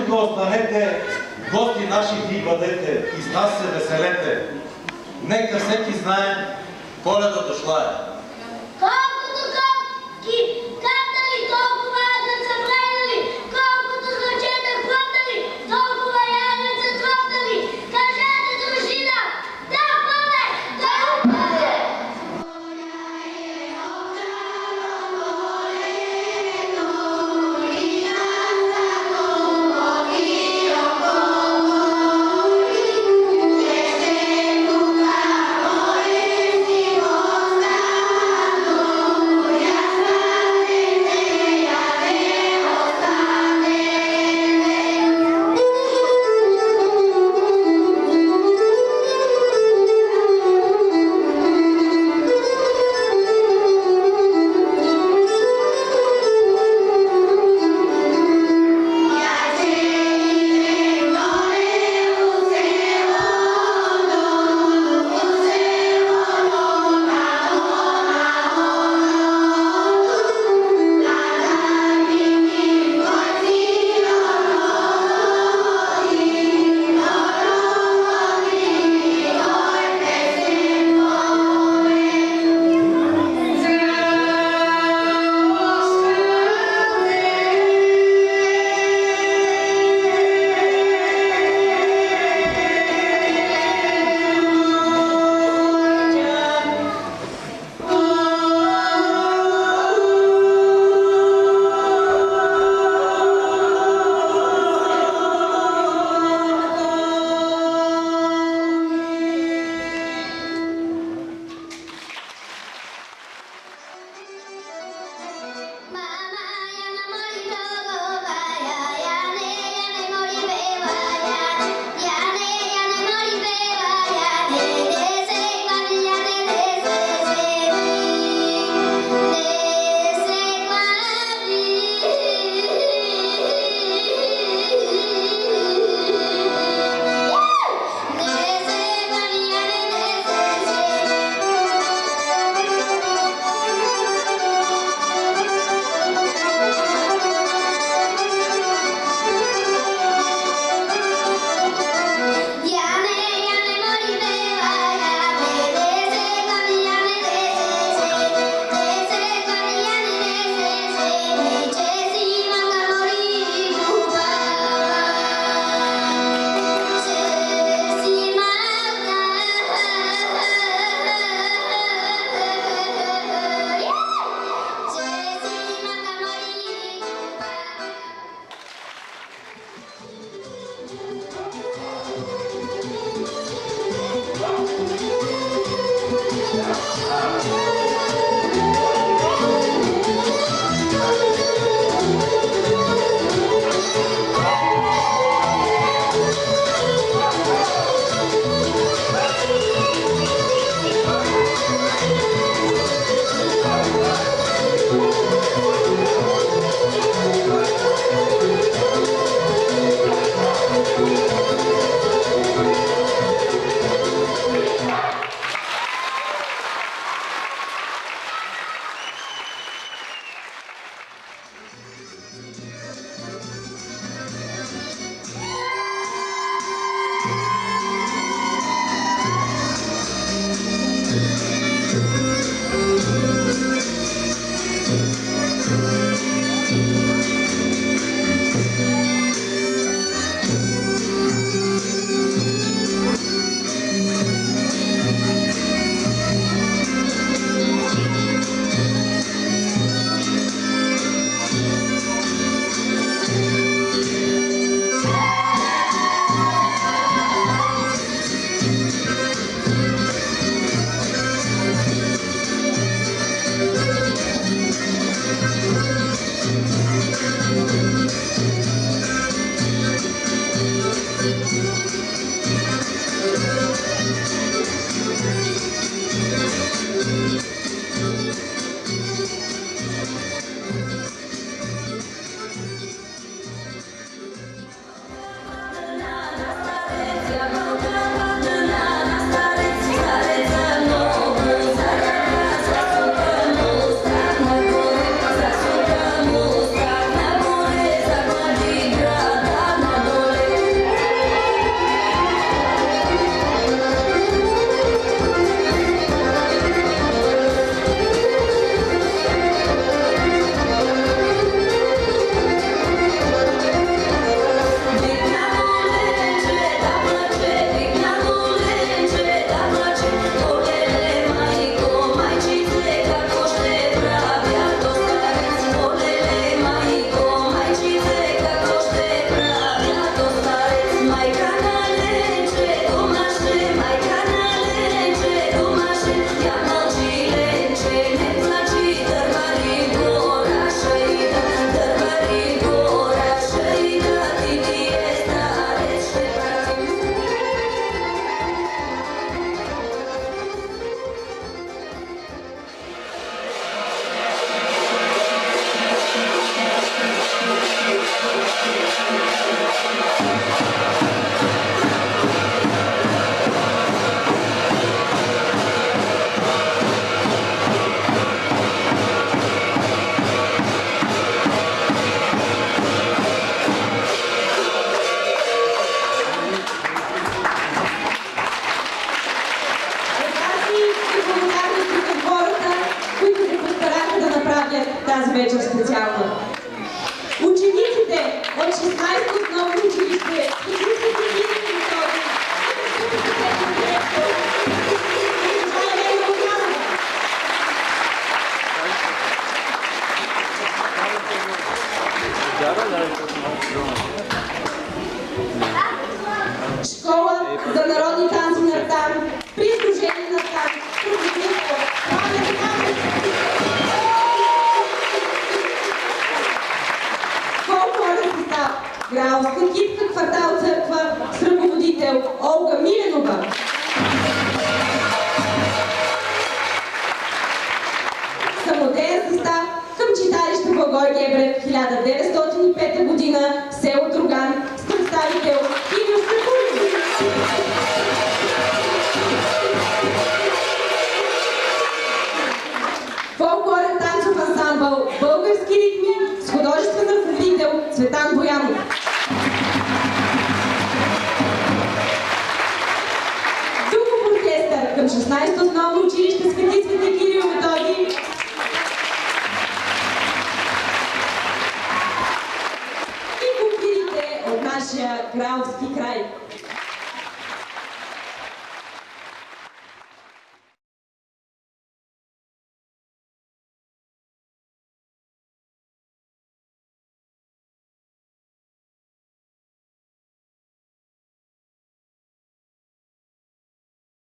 тук останете, гости наши ви бъдете, и с нас се веселете. Нека всеки знае, Коледа дошла е. Колкото копки катали, толкова агън са влезали, колкото злачета хвъртали, толкова ягън са троптали. Кажете, дружина, да бъде, да бъде! тази вечер специална. Учениците от 16-то основно училище Школа за народни танци на Артан, при изложение на Артан, продуктивство, фолклорен състав, Граалска китка, квартал Църква, с ръководител Олга Миленова. Самодеен състав към читалище Благой Гебрев, 1905 година, село Друган, с представител Кирил Сакулин. Фолклорен танцов ансамбъл Български ритми с художествен ръководител Цветан Боянов. Духов оркестър към 16-то основно училище Свети Свети Кирил и Методий. И кумпирите от нашия кралски край.